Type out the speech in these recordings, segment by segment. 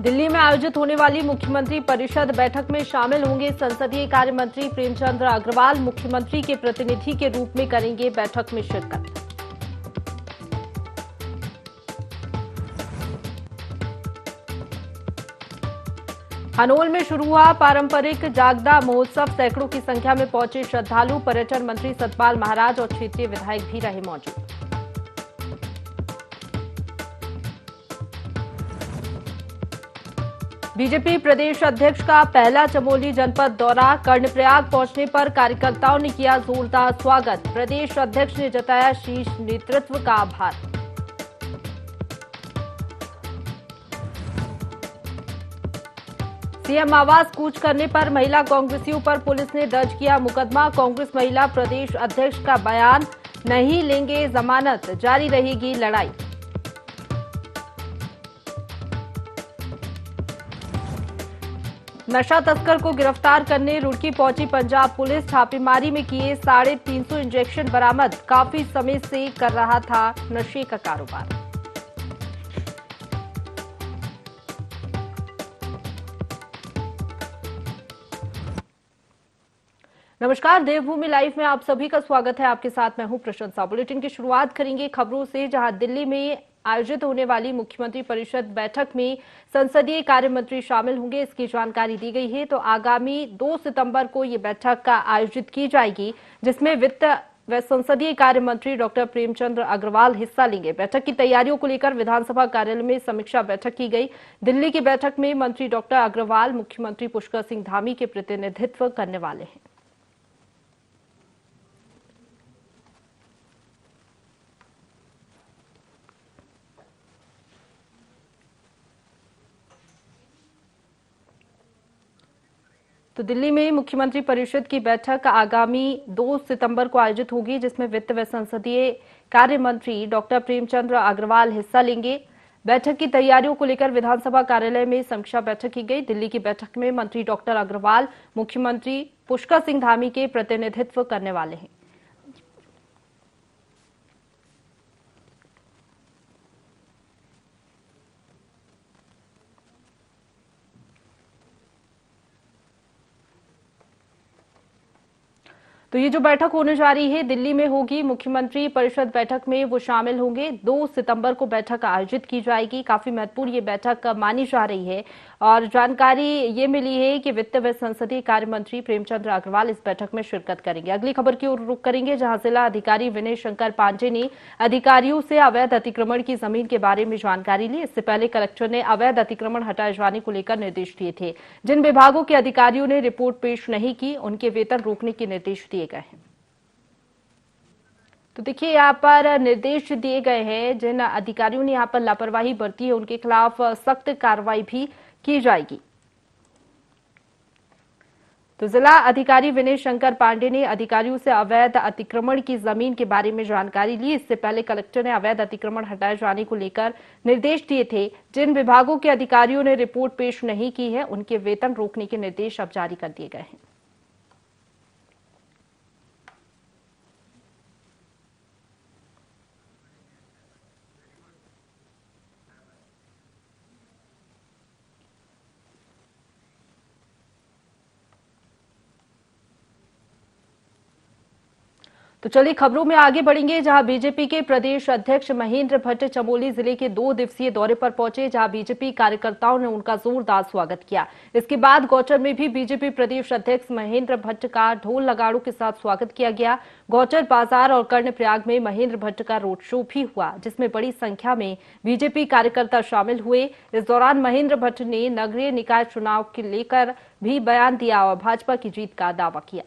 दिल्ली में आयोजित होने वाली मुख्यमंत्री परिषद बैठक में शामिल होंगे संसदीय कार्य मंत्री प्रेमचंद अग्रवाल। मुख्यमंत्री के प्रतिनिधि के रूप में करेंगे बैठक में शिरकत। हनोल में शुरू हुआ पारंपरिक जागदा महोत्सव। सैकड़ों की संख्या में पहुंचे श्रद्धालु। पर्यटन मंत्री सतपाल महाराज और क्षेत्रीय विधायक भी रहे मौजूद। बीजेपी प्रदेश अध्यक्ष का पहला चमोली जनपद दौरा। कर्णप्रयाग पहुंचने पर कार्यकर्ताओं ने किया जोरदार स्वागत। प्रदेश अध्यक्ष ने जताया शीर्ष नेतृत्व का आभार। सीएम आवास कूच करने पर महिला कांग्रेसियों पर पुलिस ने दर्ज किया मुकदमा। कांग्रेस महिला प्रदेश अध्यक्ष का बयान, नहीं लेंगे जमानत, जारी रहेगी लड़ाई। नशा तस्कर को गिरफ्तार करने रुड़की पहुंची पंजाब पुलिस। छापेमारी में किए 350 इंजेक्शन बरामद। काफी समय से कर रहा था नशे का कारोबार। नमस्कार, देवभूमि लाइव में आप सभी का स्वागत है। आपके साथ मैं हूं प्रशंसा। बुलेटिन की शुरुआत करेंगे खबरों से, जहां दिल्ली में आयोजित होने वाली मुख्यमंत्री परिषद बैठक में संसदीय कार्य मंत्री शामिल होंगे, इसकी जानकारी दी गई है। तो आगामी 2 सितंबर को ये बैठक का आयोजित की जाएगी, जिसमें वित्त व संसदीय कार्य मंत्री डॉक्टर प्रेमचंद अग्रवाल हिस्सा लेंगे। बैठक की तैयारियों को लेकर विधानसभा कार्यालय में समीक्षा बैठक की गई। दिल्ली की बैठक में मंत्री डॉक्टर अग्रवाल मुख्यमंत्री पुष्कर सिंह धामी के प्रतिनिधित्व करने वाले हैं। तो दिल्ली में मुख्यमंत्री परिषद की बैठक आगामी 2 सितंबर को आयोजित होगी, जिसमें वित्त व संसदीय कार्य मंत्री डॉक्टर प्रेमचंद अग्रवाल हिस्सा लेंगे। बैठक की तैयारियों को लेकर विधानसभा कार्यालय में समीक्षा बैठक की गई। दिल्ली की बैठक में मंत्री डॉक्टर अग्रवाल मुख्यमंत्री पुष्कर सिंह धामी के प्रतिनिधित्व करने वाले हैं। तो ये जो बैठक होने जा रही है दिल्ली में होगी, मुख्यमंत्री परिषद बैठक में वो शामिल होंगे। 2 सितंबर को बैठक आयोजित की जाएगी। काफी महत्वपूर्ण ये बैठक मानी जा रही है और जानकारी ये मिली है कि वित्त व संसदीय कार्य मंत्री प्रेमचंद अग्रवाल इस बैठक में शिरकत करेंगे। अगली खबर की ओर रुख करेंगे, जहां जिला अधिकारी विनय शंकर पांडे ने अधिकारियों से अवैध अतिक्रमण की जमीन के बारे में जानकारी ली। इससे पहले कलेक्टर ने अवैध अतिक्रमण हटाए जाने को लेकर निर्देश दिए थे। जिन विभागों के अधिकारियों ने रिपोर्ट पेश नहीं की, उनके वेतन रोकने के निर्देश दिए गए हैं। तो देखिए, यहाँ पर निर्देश दिए गए हैं। जिन अधिकारियों ने यहाँ पर लापरवाही बरती है, उनके खिलाफ सख्त कार्रवाई भी की जाएगी। तो जिला अधिकारी विनय शंकर पांडे ने अधिकारियों से अवैध अतिक्रमण की जमीन के बारे में जानकारी ली। इससे पहले कलेक्टर ने अवैध अतिक्रमण हटाए जाने को लेकर निर्देश दिए थे। जिन विभागों के अधिकारियों ने रिपोर्ट पेश नहीं की है, उनके वेतन रोकने के निर्देश अब जारी कर दिए गए हैं। तो चलिए खबरों में आगे बढ़ेंगे, जहां बीजेपी के प्रदेश अध्यक्ष महेंद्र भट्ट चमोली जिले के 2 दिवसीय दौरे पर पहुंचे, जहां बीजेपी कार्यकर्ताओं ने उनका जोरदार स्वागत किया। इसके बाद गौचर में भी बीजेपी प्रदेश अध्यक्ष महेंद्र भट्ट का ढोल नगाड़ों के साथ स्वागत किया गया। गौचर बाजार और कर्णप्रयाग में महेंद्र भट्ट का रोड शो भी हुआ, जिसमें बड़ी संख्या में बीजेपी कार्यकर्ता शामिल हुए। इस दौरान महेंद्र भट्ट ने नगरीय निकाय चुनाव को लेकर भी बयान दिया और भाजपा की जीत का दावा किया।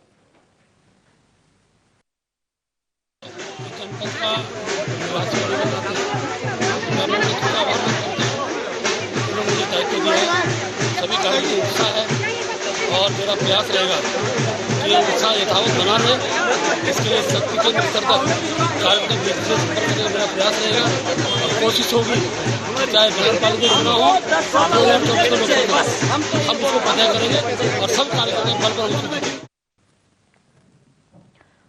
सभी कार्य में उत्साह है और मेरा प्रयास रहेगा कि ये उत्साह यथावत बना रहे। इसके लिए शक्ति के स्तर तक कार्यक्रम का मेरा प्रयास रहेगा और कोशिश होगी कि चाहे नगर पालिका चुनाव हो 2024 में हम इसको पता करेंगे और सब कार्यक्रम बल पर।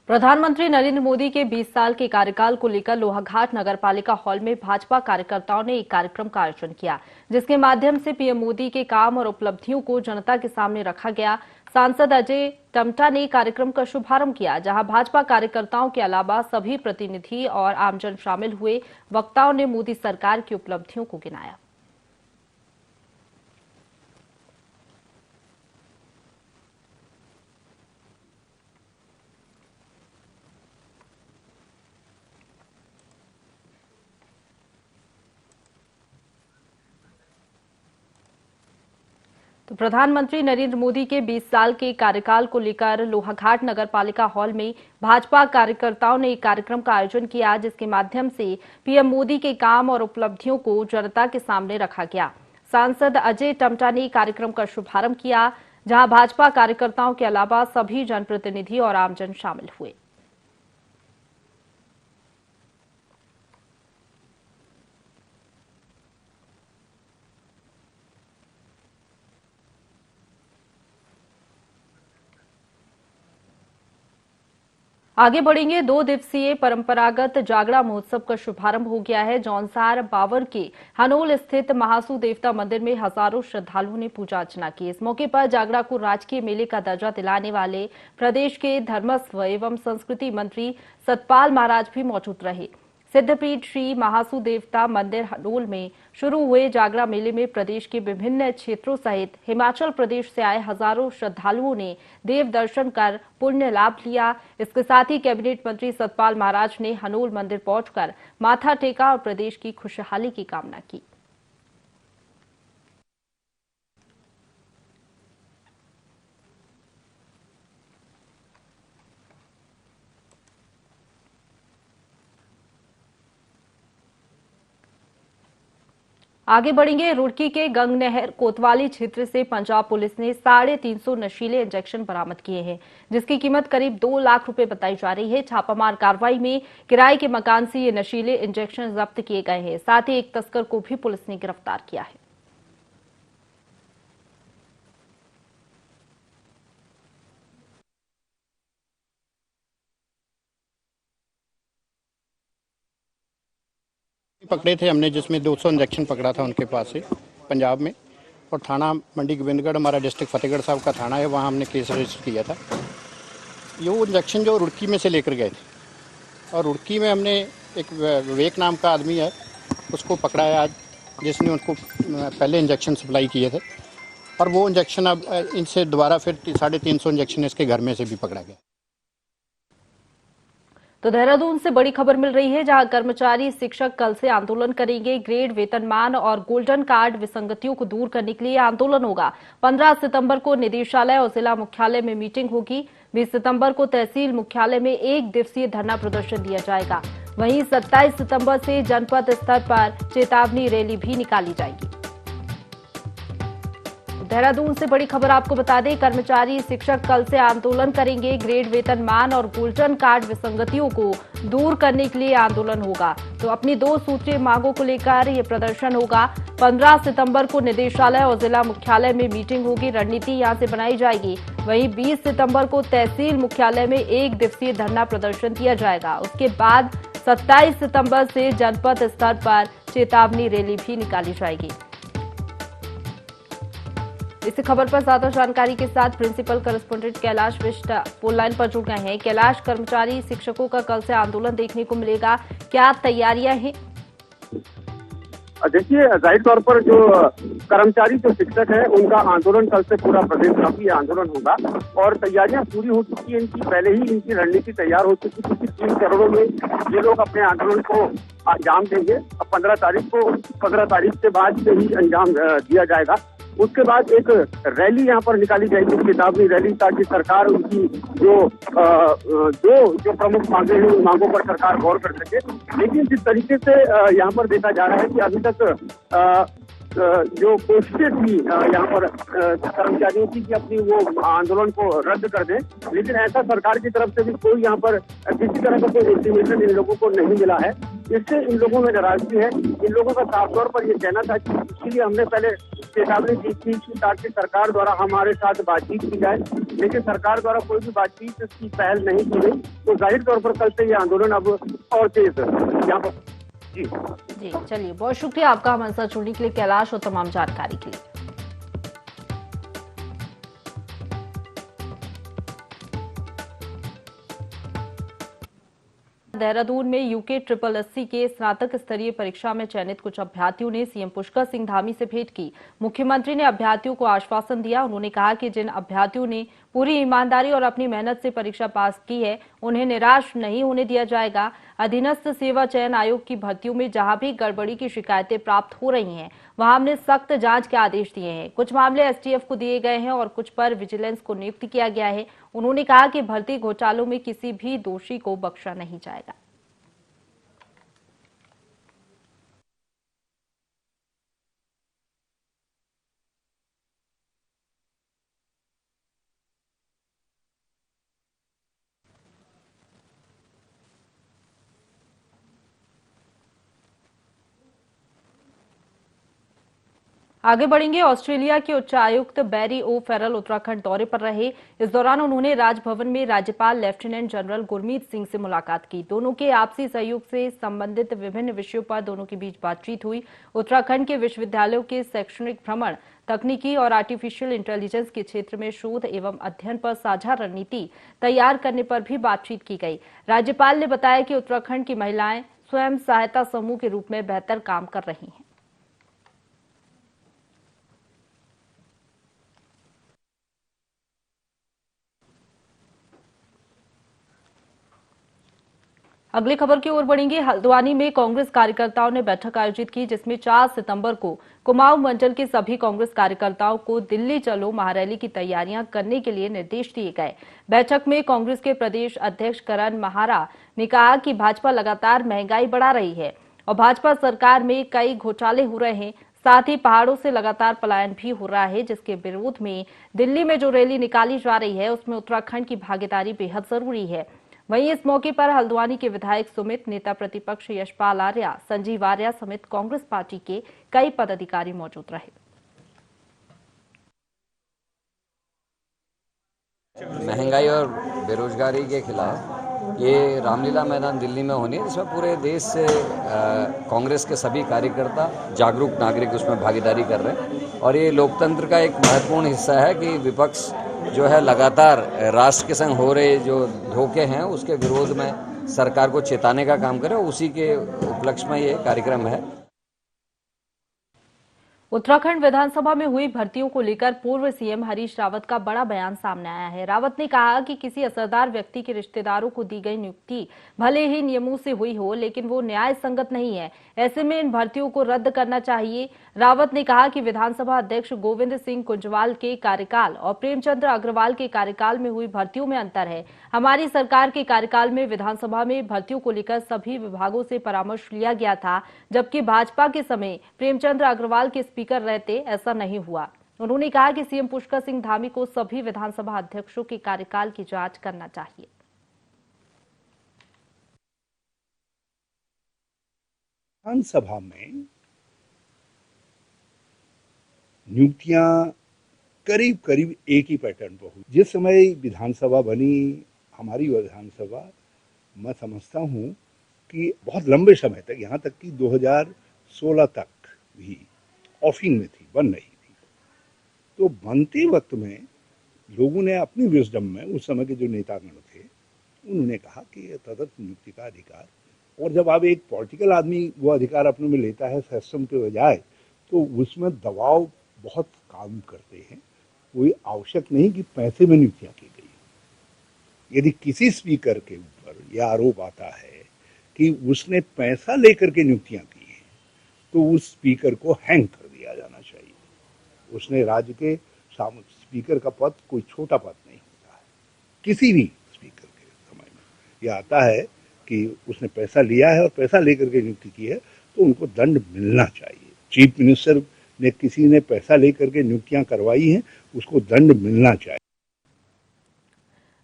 प्रधानमंत्री नरेंद्र मोदी के 20 साल के कार्यकाल को लेकर लोहाघाट नगरपालिका हॉल में भाजपा कार्यकर्ताओं ने एक कार्यक्रम का आयोजन किया, जिसके माध्यम से पीएम मोदी के काम और उपलब्धियों को जनता के सामने रखा गया। सांसद अजय टम्टा ने कार्यक्रम का शुभारंभ किया, जहां भाजपा कार्यकर्ताओं के अलावा सभी प्रतिनिधि और आमजन शामिल हुए। वक्ताओं ने मोदी सरकार की उपलब्धियों को गिनाया। तो प्रधानमंत्री नरेंद्र मोदी के 20 साल के कार्यकाल को लेकर लोहाघाट नगरपालिका हॉल में भाजपा कार्यकर्ताओं ने एक कार्यक्रम का आयोजन किया, जिसके माध्यम से पीएम मोदी के काम और उपलब्धियों को जनता के सामने रखा गया। सांसद अजय टम्टा ने कार्यक्रम का शुभारंभ किया, जहां भाजपा कार्यकर्ताओं के अलावा सभी जनप्रतिनिधि और आमजन शामिल हुए। आगे बढ़ेंगे। 2 दिवसीय परंपरागत जागरा महोत्सव का शुभारंभ हो गया है। जौनसार बावर के हनोल स्थित महासू देवता मंदिर में हजारों श्रद्धालुओं ने पूजा अर्चना की। इस मौके पर जागरा को राजकीय मेले का दर्जा दिलाने वाले प्रदेश के धर्मस्व एवं संस्कृति मंत्री सतपाल महाराज भी मौजूद रहे। सिद्धपीठ श्री महासू देवता मंदिर हनोल में शुरू हुए जागरा मेले में प्रदेश के विभिन्न क्षेत्रों सहित हिमाचल प्रदेश से आए हजारों श्रद्धालुओं ने देव दर्शन कर पुण्य लाभ लिया। इसके साथ ही कैबिनेट मंत्री सतपाल महाराज ने हनोल मंदिर पहुंचकर माथा टेका और प्रदेश की खुशहाली की कामना की। आगे बढ़ेंगे। रुड़की के गंगनहर कोतवाली क्षेत्र से पंजाब पुलिस ने 350 नशीले इंजेक्शन बरामद किए हैं, जिसकी कीमत करीब 2 लाख रुपए बताई जा रही है। छापामार कार्रवाई में किराए के मकान से ये नशीले इंजेक्शन जब्त किए गए हैं। साथ ही एक तस्कर को भी पुलिस ने गिरफ्तार किया है। पकड़े थे हमने, जिसमें 200 इंजेक्शन पकड़ा था उनके पास से पंजाब में। और थाना मंडी गोविंदगढ़ हमारा डिस्ट्रिक्ट फतेहगढ़ साहब का थाना है, वहाँ हमने केस रजिस्टर किया था। ये वो इंजेक्शन जो रुड़की में से लेकर गए थे, और रुड़की में हमने एक विवेक नाम का आदमी है, उसको पकड़ा है आज, जिसने उनको पहले इंजेक्शन सप्लाई किए थे। और वो इंजेक्शन अब इनसे दोबारा फिर 350 इंजेक्शन इसके घर में से भी पकड़ा गया। तो देहरादून से बड़ी खबर मिल रही है, जहां कर्मचारी शिक्षक कल से आंदोलन करेंगे। ग्रेड, वेतनमान और गोल्डन कार्ड विसंगतियों को दूर करने के लिए आंदोलन होगा। 15 सितंबर को निदेशालय और जिला मुख्यालय में मीटिंग होगी। 20 सितंबर को तहसील मुख्यालय में 1 दिवसीय धरना प्रदर्शन दिया जाएगा। वहीं 27 सितंबर से जनपद स्तर पर चेतावनी रैली भी निकाली जाएगी। देहरादून से बड़ी खबर आपको बता दें, कर्मचारी शिक्षक कल से आंदोलन करेंगे। ग्रेड, वेतनमान और गोल्डन कार्ड विसंगतियों को दूर करने के लिए आंदोलन होगा। तो अपनी 2 सूत्रीय मांगों को लेकर यह प्रदर्शन होगा। 15 सितंबर को निदेशालय और जिला मुख्यालय में मीटिंग होगी, रणनीति यहां से बनाई जाएगी। वहीं 20 सितंबर को तहसील मुख्यालय में 1 दिवसीय धरना प्रदर्शन किया जाएगा। उसके बाद 27 सितंबर से जनपद स्तर पर चेतावनी रैली भी निकाली जाएगी। इस खबर पर ज्यादा जानकारी के साथ principal correspondent Kailash Bisht phone line पर जुड़ गए हैं। कैलाश, कर्मचारी शिक्षकों का कल से आंदोलन देखने को मिलेगा, क्या तैयारियां हैं? देखिए, जाहिर तौर पर जो कर्मचारी जो शिक्षक है, उनका आंदोलन कल से पूरा प्रदेश व्यापी आंदोलन होगा। और तैयारियां पूरी हो चुकी है इनकी, पहले ही इनकी रणनीति तैयार हो चुकी है। 3 चरणों में ये लोग अपने आंदोलन को अंजाम देंगे। अब 15 तारीख के बाद से ही अंजाम दिया जाएगा। उसके बाद एक रैली यहाँ पर निकाली जाएगी, चेतावनी रैली, ताकि सरकार उनकी जो प्रमुख मांगे हैं, उन मांगों पर सरकार गौर कर सके। लेकिन जिस तरीके से यहाँ पर देखा जा रहा है कि अभी तक जो कोशिशें थी यहाँ पर कर्मचारियों की कि अपनी वो आंदोलन को रद्द कर दें, लेकिन ऐसा सरकार की तरफ से भी कोई यहाँ पर किसी तरह का कोई इंटीमेशन इन लोगों को नहीं मिला है। इससे इन लोगों में नाराजगी है। इन लोगों का साफ तौर पर ये कहना था कि इसीलिए हमने पहले चेतावनी दी थी कि ताकि सरकार द्वारा हमारे साथ बातचीत की जाए। लेकिन सरकार द्वारा कोई भी बातचीत की पहल नहीं की गई। तो जाहिर तौर पर कल से ये आंदोलन अब और तेज यहाँ पर। जी चलिए, बहुत शुक्रिया आपका हमारे साथ जुड़ने के लिए कैलाश, और तमाम जानकारी के लिए। देहरादून में यूके 888 के स्नातक स्तरीय परीक्षा में चयनित कुछ अभ्यर्थियों ने सीएम पुष्कर सिंह धामी से भेंट की। मुख्यमंत्री ने अभ्यर्थियों को आश्वासन दिया। उन्होंने कहा कि जिन अभ्यर्थियों ने पूरी ईमानदारी और अपनी मेहनत से परीक्षा पास की है, उन्हें निराश नहीं होने दिया जाएगा। अधीनस्थ सेवा चयन आयोग की भर्तियों में जहां भी गड़बड़ी की शिकायतें प्राप्त हो रही हैं, वहां हमने सख्त जांच के आदेश दिए हैं। कुछ मामले एसटीएफ को दिए गए हैं और कुछ पर विजिलेंस को नियुक्त किया गया है। उन्होंने कहा कि भर्ती घोटालों में किसी भी दोषी को बख्शा नहीं जाएगा। आगे बढ़ेंगे। ऑस्ट्रेलिया के उच्चायुक्त बैरी ओ फेरल उत्तराखंड दौरे पर रहे। इस दौरान उन्होंने राजभवन में राज्यपाल लेफ्टिनेंट जनरल गुरमीत सिंह से मुलाकात की। दोनों के आपसी सहयोग से संबंधित विभिन्न विषयों पर दोनों के बीच बातचीत हुई। उत्तराखंड के विश्वविद्यालयों के शैक्षणिक भ्रमण, तकनीकी और आर्टिफिशियल इंटेलिजेंस के क्षेत्र में शोध एवं अध्ययन पर साझा रणनीति तैयार करने पर भी बातचीत की गई। राज्यपाल ने बताया कि उत्तराखंड की महिलाएं स्वयं सहायता समूह के रूप में बेहतर काम कर रही हैं। अगली खबर की ओर बढ़ेंगे। हल्द्वानी में कांग्रेस कार्यकर्ताओं ने बैठक आयोजित की, जिसमें 4 सितंबर को कुमाऊं मंडल के सभी कांग्रेस कार्यकर्ताओं को दिल्ली चलो महारैली की तैयारियां करने के लिए निर्देश दिए गए। बैठक में कांग्रेस के प्रदेश अध्यक्ष करण महारा ने कहा कि भाजपा लगातार महंगाई बढ़ा रही है और भाजपा सरकार में कई घोटाले हो रहे हैं। साथ ही पहाड़ों से लगातार पलायन भी हो रहा है, जिसके विरोध में दिल्ली में जो रैली निकाली जा रही है, उसमें उत्तराखंड की भागीदारी बेहद जरूरी है। वहीं इस मौके पर हल्द्वानी के विधायक सुमित, नेता प्रतिपक्ष यशपाल आर्या, संजीव आर्या समेत कांग्रेस पार्टी के कई पदाधिकारी मौजूद रहे। महंगाई और बेरोजगारी के खिलाफ ये रामलीला मैदान दिल्ली में होनी है, जिसमें पूरे देश से कांग्रेस के सभी कार्यकर्ता, जागरूक नागरिक उसमें भागीदारी कर रहे हैं। और ये लोकतंत्र का एक महत्वपूर्ण हिस्सा है कि विपक्ष जो है लगातार राष्ट्र के संग हो रहे जो धोखे हैं उसके विरोध में सरकार को चेताने का काम करे। उसी के उपलक्ष्य में ये कार्यक्रम है। उत्तराखंड विधानसभा में हुई भर्तियों को लेकर पूर्व सीएम हरीश रावत का बड़ा बयान सामने आया है। रावत ने कहा कि किसी असरदार व्यक्ति के रिश्तेदारों को दी गई नियुक्ति भले ही नियमों से हुई हो, लेकिन वो न्याय संगत नहीं है। ऐसे में इन भर्तियों को रद्द करना चाहिए। रावत ने कहा कि विधानसभा अध्यक्ष गोविंद सिंह कुंजवाल के कार्यकाल और प्रेमचंद्र अग्रवाल के कार्यकाल में हुई भर्तियों में अंतर है। हमारी सरकार के कार्यकाल में विधानसभा में भर्तियों को लेकर सभी विभागों से परामर्श लिया गया था, जबकि भाजपा के समय प्रेमचंद्र अग्रवाल के स्पीकर रहते ऐसा नहीं हुआ। उन्होंने कहा कि सीएम पुष्कर सिंह धामी को सभी विधानसभा अध्यक्षों के कार्यकाल की जांच करना चाहिए। विधानसभा में नियुक्तियां करीब करीब एक ही पैटर्न पर हुई। जिस समय विधानसभा बनी, हमारी विधानसभा, मैं समझता हूं कि बहुत लंबे समय तक, यहां तक कि 2016 तक भी ऑफिंग में थी, बन रही थी। तो बनते वक्त में लोगों ने अपनी विजडम में, उस समय के जो नेतागण थे, उन्होंने कहा कि तदर्थ नियुक्ति का अधिकार, और जब आप एक पॉलिटिकल आदमी वो अधिकार अपने में लेता है सिस्टम के बजाय, तो उसमें दबाव बहुत काम करते हैं। कोई आवश्यक नहीं कि पैसे में नियुक्तियां की गई। यदि किसी स्पीकर के ऊपर यह आरोप आता है कि उसने पैसा लेकर के नियुक्तियां की हैं, तो उस स्पीकर को हैंग कर दिया जाना चाहिए। उसने राज्य के स्पीकर का पद कोई छोटा पद नहीं होता है। किसी भी स्पीकर के समय में यह आता है कि उसने पैसा लिया है और पैसा लेकर के नियुक्ति की है, तो उनको दंड मिलना चाहिए। चीफ मिनिस्टर ने, किसी ने पैसा लेकर के नियुक्तियां करवाई हैं, उसको दंड मिलना चाहिए।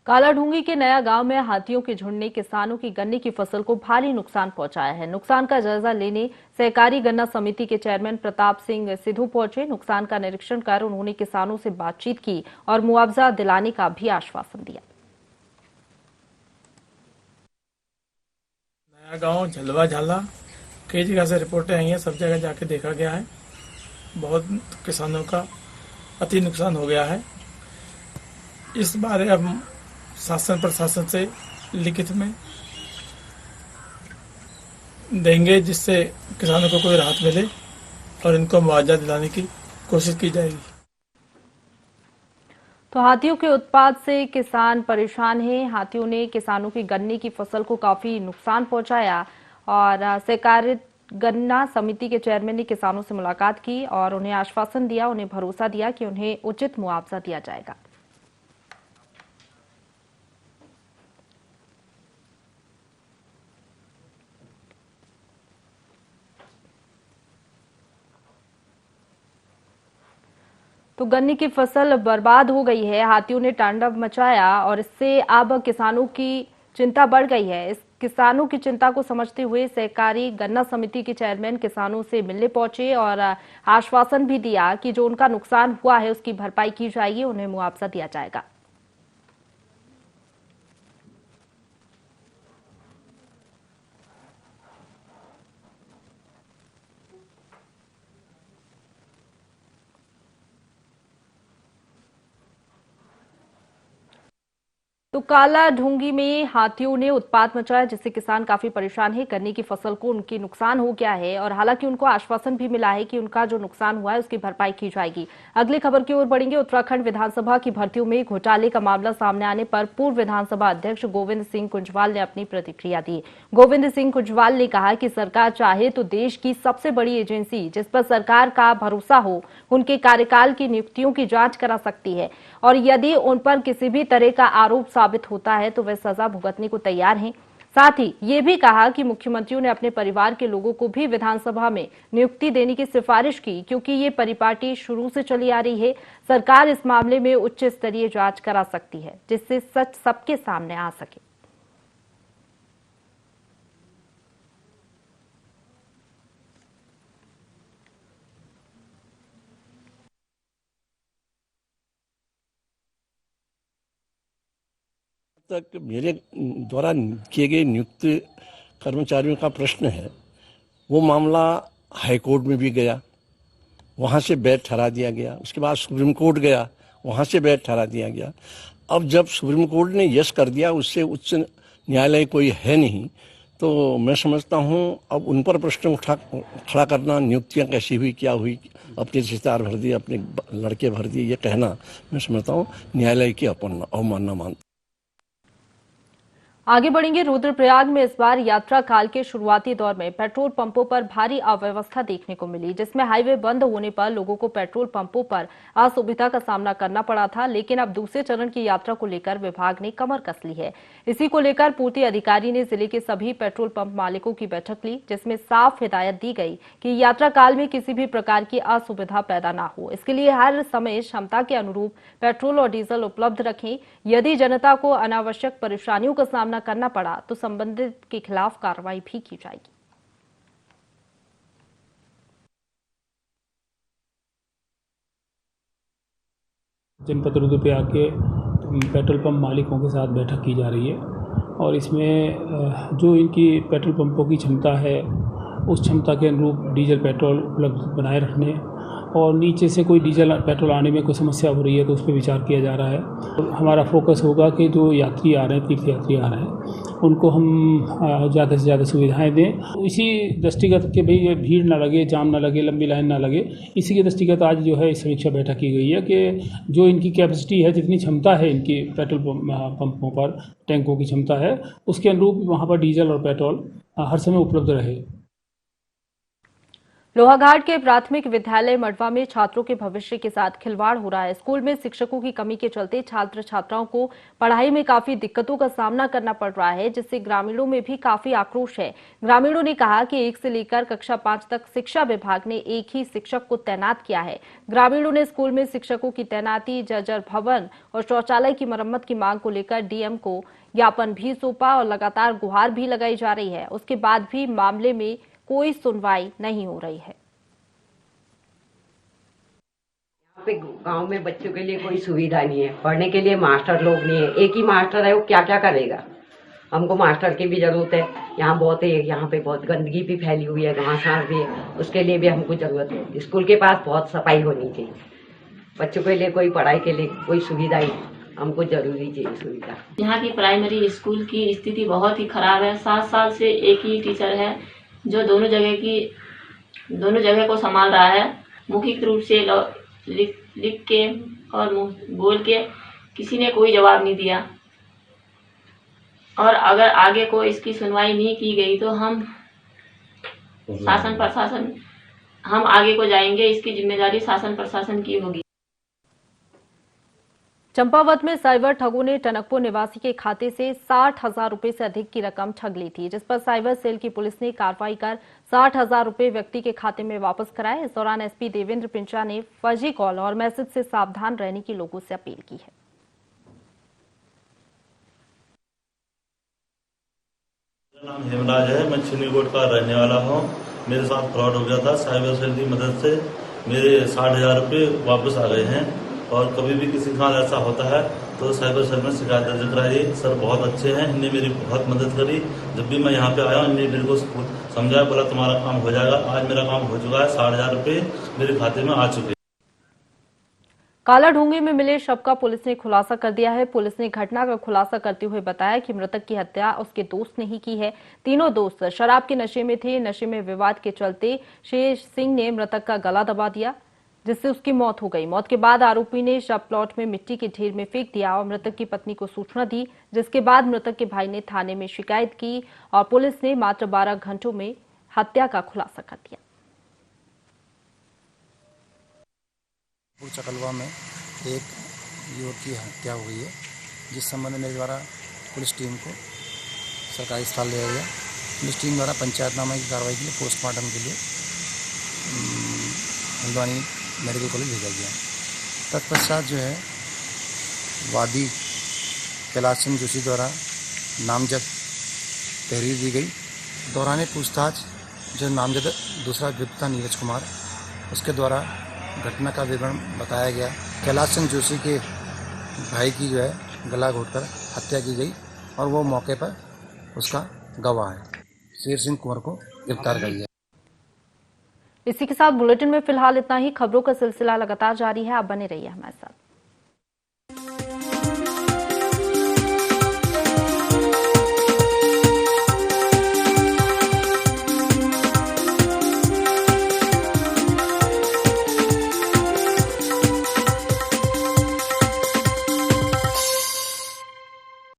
कालाढूंगी के नया गांव में हाथियों के झुंड ने किसानों की गन्ने की फसल को भारी नुकसान पहुंचाया है। नुकसान का जायजा लेने सहकारी गन्ना समिति के चेयरमैन प्रताप सिंह सिद्धू पहुंचे। नुकसान का निरीक्षण कर उन्होंने किसानों से बातचीत की और मुआवजा दिलाने का भी आश्वासन दिया। नया गांव झलवा झाला कई जगह से रिपोर्टें आई हैं, सब जगह जाके देखा गया है। बहुत किसानों का अति नुकसान हो गया है। इस बारे अब शासन प्रशासन से लिखित में देंगे, जिससे किसानों को कोई राहत मिले और इनको मुआवजा दिलाने की कोशिश की जाएगी। तो हाथियों के उत्पात से किसान परेशान हैं। हाथियों ने किसानों की गन्ने की फसल को काफी नुकसान पहुंचाया और सहकारी गन्ना समिति के चेयरमैन ने किसानों से मुलाकात की और उन्हें आश्वासन दिया, उन्हें भरोसा दिया कि उन्हें उचित मुआवजा दिया जाएगा। तो गन्ने की फसल बर्बाद हो गई है। हाथियों ने तांडव मचाया और इससे अब किसानों की चिंता बढ़ गई है। इस किसानों की चिंता को समझते हुए सहकारी गन्ना समिति के चेयरमैन किसानों से मिलने पहुंचे और आश्वासन भी दिया कि जो उनका नुकसान हुआ है उसकी भरपाई की जाएगी, उन्हें मुआवजा दिया जाएगा। तो कालाढूंगी में हाथियों ने उत्पात मचाया, जिससे किसान काफी परेशान है। गन्ने की फसल को उनकी नुकसान हो गया है और हालांकि उनको आश्वासन भी मिला है कि उनका जो नुकसान हुआ है उसकी भरपाई की जाएगी। अगली खबर की ओर बढ़ेंगे। उत्तराखंड विधानसभा की भर्तियों में घोटाले का मामला सामने आने पर पूर्व विधानसभा अध्यक्ष गोविंद सिंह कुंजवाल ने अपनी प्रतिक्रिया दी। गोविंद सिंह कुंजवाल ने कहा कि सरकार चाहे तो देश की सबसे बड़ी एजेंसी जिस पर सरकार का भरोसा हो उनके कार्यकाल की नियुक्तियों की जांच करा सकती है और यदि उन पर किसी भी तरह का आरोप साबित होता है तो वे सजा भुगतने को तैयार हैं। साथ ही ये भी कहा कि मुख्यमंत्रियों ने अपने परिवार के लोगों को भी विधानसभा में नियुक्ति देने की सिफारिश की, क्योंकि ये परिपाटी शुरू से चली आ रही है। सरकार इस मामले में उच्च स्तरीय जांच करा सकती है जिससे सच सबके सामने आ सके। तक मेरे द्वारा किए गए नियुक्त कर्मचारियों का प्रश्न है, वो मामला हाईकोर्ट में भी गया, वहाँ से वैध ठहरा दिया गया। उसके बाद सुप्रीम कोर्ट गया, वहाँ से वैध ठहरा दिया गया। अब जब सुप्रीम कोर्ट ने यस कर दिया, उससे उच्च न्यायालय कोई है नहीं, तो मैं समझता हूँ अब उन पर प्रश्न खड़ा करना, नियुक्तियाँ कैसी हुई, क्या हुई, अपने रिश्तेदार भर दिए, अपने लड़के भर दिए, ये कहना मैं समझता हूँ न्यायालय की अवमानना मानता। आगे बढ़ेंगे। रुद्रप्रयाग में इस बार यात्रा काल के शुरुआती दौर में पेट्रोल पंपों पर भारी अव्यवस्था देखने को मिली, जिसमें हाईवे बंद होने पर लोगों को पेट्रोल पंपों पर असुविधा का सामना करना पड़ा था। लेकिन अब दूसरे चरण की यात्रा को लेकर विभाग ने कमर कस ली है। इसी को लेकर पूर्ति अधिकारी ने जिले के सभी पेट्रोल पंप मालिकों की बैठक ली, जिसमें साफ हिदायत दी गई कि यात्रा काल में किसी भी प्रकार की असुविधा पैदा न हो। इसके लिए हर समय क्षमता के अनुरूप पेट्रोल और डीजल उपलब्ध रखें। यदि जनता को अनावश्यक परेशानियों का सामना करना पड़ा तो संबंधित के खिलाफ कार्रवाई भी की जाएगी। जनपद रुद्रप्रयाग के पेट्रोल पंप मालिकों के साथ बैठक की जा रही है और इसमें जो इनकी पेट्रोल पंपों की क्षमता है उस क्षमता के अनुरूप डीजल पेट्रोल उपलब्ध बनाए रखने और नीचे से कोई डीजल पेट्रोल आने में कोई समस्या हो रही है तो उस पर विचार किया जा रहा है। तो हमारा फोकस होगा कि जो यात्री आ रहे हैं, तीर्थ यात्री आ रहे हैं, उनको हम ज़्यादा से ज़्यादा सुविधाएं दें। इसी दृष्टिगत के भाई ये भीड़ ना लगे, जाम ना लगे, लंबी लाइन ना लगे, इसी के दृष्टिगत आज जो है समीक्षा बैठक की गई है कि जो इनकी कैपेसिटी है, जितनी क्षमता है इनकी पेट्रोल पंपों पर टैंकों की क्षमता है, उसके अनुरूप वहाँ पर डीजल और पेट्रोल हर समय उपलब्ध रहे। लोहाघाट के प्राथमिक विद्यालय मडवा में छात्रों के भविष्य के साथ खिलवाड़ हो रहा है। स्कूल में शिक्षकों की कमी के चलते छात्र छात्राओं को पढ़ाई में काफी दिक्कतों का सामना करना पड़ रहा है, जिससे ग्रामीणों में भी काफी आक्रोश है। ग्रामीणों ने कहा कि 1 से लेकर कक्षा 5 तक शिक्षा विभाग ने एक ही शिक्षक को तैनात किया है। ग्रामीणों ने स्कूल में शिक्षकों की तैनाती, जर्जर भवन और शौचालय की मरम्मत की मांग को लेकर डीएम को ज्ञापन भी सौंपा और लगातार गुहार भी लगाई जा रही है। उसके बाद भी मामले में कोई सुनवाई नहीं हो रही है। यहाँ पे गांव में बच्चों के लिए कोई सुविधा नहीं है, पढ़ने के लिए मास्टर लोग नहीं है। एक ही मास्टर है, वो क्या क्या करेगा। हमको मास्टर की भी जरूरत है। यहाँ बहुत है, यहाँ पे बहुत गंदगी भी फैली हुई है, घास भी है, उसके लिए भी हमको जरूरत है। स्कूल के पास बहुत सफाई होनी चाहिए। बच्चों के लिए कोई पढ़ाई के लिए कोई सुविधा ही हमको जरूरी चाहिए सुविधा। यहाँ की प्राइमरी स्कूल की स्थिति बहुत ही खराब है। 7 साल से एक ही टीचर है जो दोनों जगह को संभाल रहा है। मौखिक रूप से लिख के और बोल के किसी ने कोई जवाब नहीं दिया, और अगर आगे को इसकी सुनवाई नहीं की गई तो हम हम आगे को जाएंगे। इसकी जिम्मेदारी शासन प्रशासन की होगी। चंपावत में साइबर ठगों ने टनकपुर निवासी के खाते से 60,000 रुपए से अधिक की रकम ठग ली थी, जिस पर साइबर सेल की पुलिस ने कार्रवाई कर 60,000 रुपए व्यक्ति के खाते में वापस कराए। इस दौरान एसपी देवेंद्र पिंचा ने फर्जी कॉल और मैसेज से सावधान रहने की लोगों से अपील की है। मेरा नाम हेमराज है, मैं छिनीकोट का रहने वाला हूँ। मेरे साथ फ्रॉड हो गया था। साइबर सेल की मदद से मेरे 60,000 रुपए वापस आ गए हैं। और कभी भी किसी के साथ ऐसा होता है तो साइबर सेल में शिकायत दर्ज कराइए। सर बहुत अच्छे हैं, इनने मेरी बहुत मदद करी। जब भी मैं यहाँ पे आया इनने मेरे को समझाया, बोला तुम्हारा काम हो जाएगा। आज मेरा काम हो चुका है। 60,000 रुपए मेरे खाते में आ चुके हैं। कालाढूंगी में मिले शव का पुलिस ने खुलासा कर दिया है। पुलिस ने घटना का खुलासा करते हुए बताया कि मृतक की हत्या उसके दोस्त ने ही की है। तीनों दोस्त शराब के नशे में थे। नशे में विवाद के चलते शेष सिंह ने मृतक का गला दबा दिया, जिससे उसकी मौत हो गई। मौत के बाद आरोपी ने शव प्लॉट में मिट्टी के ढेर में फेंक दिया और मृतक की पत्नी को सूचना दी, जिसके बाद मृतक के भाई ने थाने में शिकायत की और पुलिस ने मात्र 12 घंटों में हत्या का खुलासा कर दिया। चकलवा में एक युवक की हत्या हुई है, जिस संबंध में मेरे द्वारा पुलिस टीम को सरकारी अस्पताल ले गया। पुलिस टीम द्वारा पंचायतनामा की कार्रवाई के लिए पोस्टमार्टम के लिए हल्द्वानी मेडिकल कॉलेज भेजा गया। तत्पश्चात जो है वादी कैलाश चंद जोशी द्वारा नामजद तहरीर दी गई। दौरान पूछताछ जो नामजद दूसरा व्यक्ति था नीरज कुमार, उसके द्वारा घटना का विवरण बताया गया। कैलाश चंद जोशी के भाई की जो है गला घोटकर हत्या की गई और वो मौके पर उसका गवाह है। शेर सिंह कुंवर को गिरफ्तार कर लिया। इसी के साथ बुलेटिन में फिलहाल इतना ही। खबरों का सिलसिला लगातार जारी है, आप बने रहिए हमारे साथ।